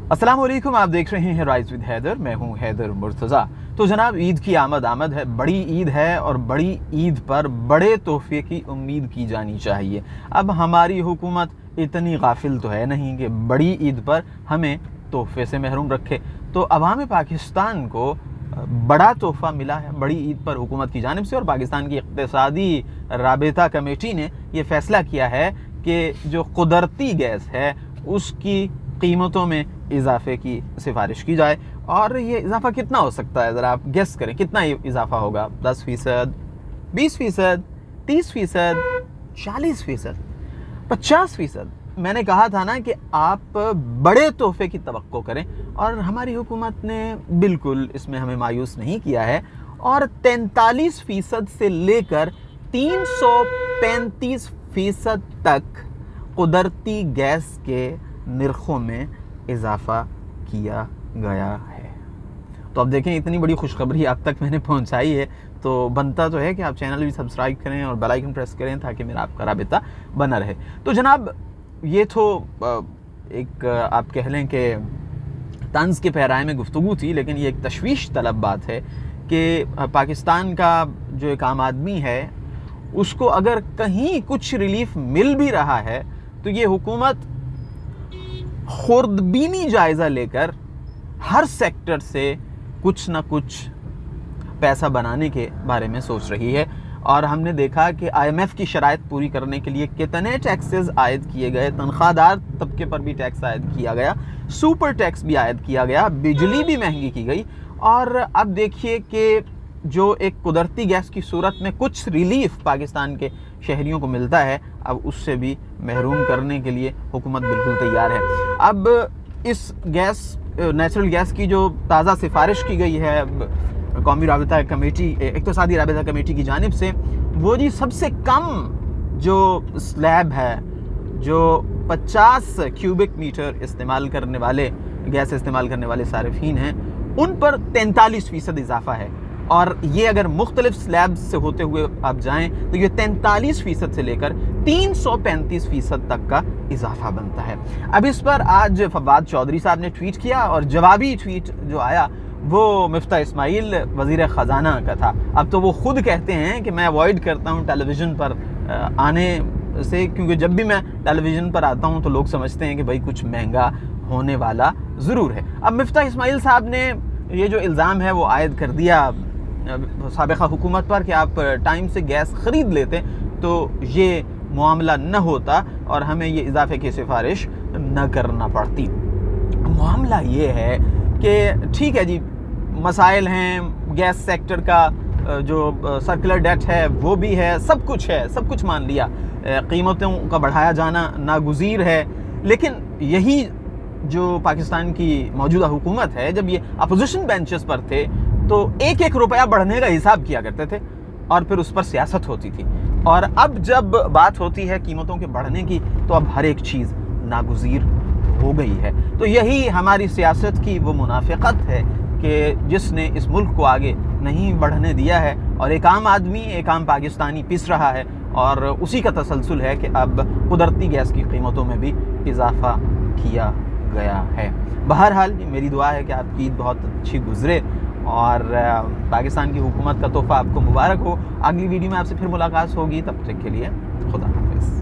अस्सलाम वालेकुम, आप देख रहे हैं राइज विद हैदर। मैं हूं हैदर मुर्तज़ा। तो जनाब, ईद की आमद है, बड़ी ईद है और बड़ी ईद पर बड़े तोहफे की उम्मीद की जानी चाहिए। अब हमारी हुकूमत इतनी गाफिल तो है नहीं कि बड़ी ईद पर हमें तोहफे से महरूम रखे। तो अवाम पाकिस्तान को बड़ा तोहफ़ा मिला है बड़ी ईद पर हुकूमत की जानिब से, और पाकिस्तान की इक़्तिसादी राबिता कमेटी ने ये फ़ैसला किया है कि जो कुदरती गैस है उसकी कीमतों में इजाफे की सिफारिश की जाए। और ये इजाफा कितना हो सकता है, ज़रा आप गेस करें कितना इजाफा होगा? 10%, 20%, 30%, 40%, 50%? मैंने कहा था ना कि आप बड़े तोहफे की तवक्को करें, और हमारी हुकूमत ने बिल्कुल इसमें हमें मायूस नहीं किया है, और 43% से लेकर 335% तक कुदरती गैस के निर्खों में इजाफा किया गया है। तो अब देखें, इतनी बड़ी खुशखबरी आप तक मैंने पहुंचाई है, तो बनता तो है कि आप चैनल भी सब्सक्राइब करें और बेल आइकन प्रेस करें ताकि मेरा आपका राबिता बना रहे। तो जनाब, ये तो एक आप कह लें कि तंज़ के पैराए में गुफ्तगू थी, लेकिन ये एक तशवीश तलब बात है कि पाकिस्तान का जो एक आम आदमी है उसको अगर कहीं कुछ रिलीफ मिल भी रहा है तो ये हुकूमत खुर्दबीनी जायज़ा लेकर हर सेक्टर से कुछ ना कुछ पैसा बनाने के बारे में सोच रही है। और हमने देखा कि IMF की शराइत पूरी करने के लिए कितने टैक्सेस आयद किए गए, तनख्वाहदार तबके पर भी टैक्स आयद किया गया, सुपर टैक्स भी आयद किया गया, बिजली भी महंगी की गई। और अब देखिए कि जो एक कुदरती गैस की सूरत में कुछ रिलीफ पाकिस्तान के शहरियों को मिलता है, अब उससे भी महरूम करने के लिए हुकूमत बिल्कुल तैयार है। अब इस गैस, नेचुरल गैस की जो ताज़ा सिफारिश की गई है कौमी राबिता कमेटी, इक़्तिसादी राबिता कमेटी की जानिब से, वो जी सबसे कम जो स्लैब है, जो 50 क्यूबिक मीटर इस्तेमाल करने वाले, गैस इस्तेमाल करने वाले सारिफीन हैं, उन पर 43% इजाफा है। और ये अगर मुख्तलिफ स्लैब्स से होते हुए आप जाएं तो ये 43% से लेकर 335% तक का इजाफा बनता है। अब इस पर आज फवाद चौधरी साहब ने ट्वीट किया, और जवाबी ट्वीट जो आया वो मिफ्ता इस्माइल वज़ीर ख़जाना का था। अब तो वो खुद कहते हैं कि मैं अवॉइड करता हूँ टेलीविज़न पर आने से, क्योंकि जब भी मैं टेलीविज़न पर आता हूँ तो लोग समझते हैं कि भाई कुछ महंगा होने वाला ज़रूर है। अब मिफ्ता इस्माइल साहब ने ये जो इल्ज़ाम है वो आयद कर दिया साबिक़ा हुकूमत पर कि आप टाइम से गैस ख़रीद लेते तो ये मामला न होता और हमें ये इजाफे की सिफारिश न करना पड़ती। मामला ये है कि ठीक है जी, मसाइल हैं, गैस सेक्टर का जो सर्कुलर डेट है वो भी है, सब कुछ है, सब कुछ मान लिया, कीमतों का बढ़ाया जाना नागुज़ीर है। लेकिन यही जो पाकिस्तान की मौजूदा हुकूमत है, जब ये अपोजिशन बेंचेस पर थे तो एक एक रुपया बढ़ने का हिसाब किया करते थे और फिर उस पर सियासत होती थी। और अब जब बात होती है कीमतों के बढ़ने की तो अब हर एक चीज़ नागुज़ीर हो गई है। तो यही हमारी सियासत की वो मुनाफिकत है कि जिसने इस मुल्क को आगे नहीं बढ़ने दिया है, और एक आम आदमी, एक आम पाकिस्तानी पिस रहा है, और उसी का तसलसल है कि अब कुदरती गैस की कीमतों में भी इजाफा किया गया है। बहरहाल मेरी दुआ है कि आपकी ईद बहुत अच्छी गुजरे और पाकिस्तान की हुकूमत का तोहफ़ा आपको मुबारक हो। अगली वीडियो में आपसे फिर मुलाकात होगी, तब तक के लिए खुदा।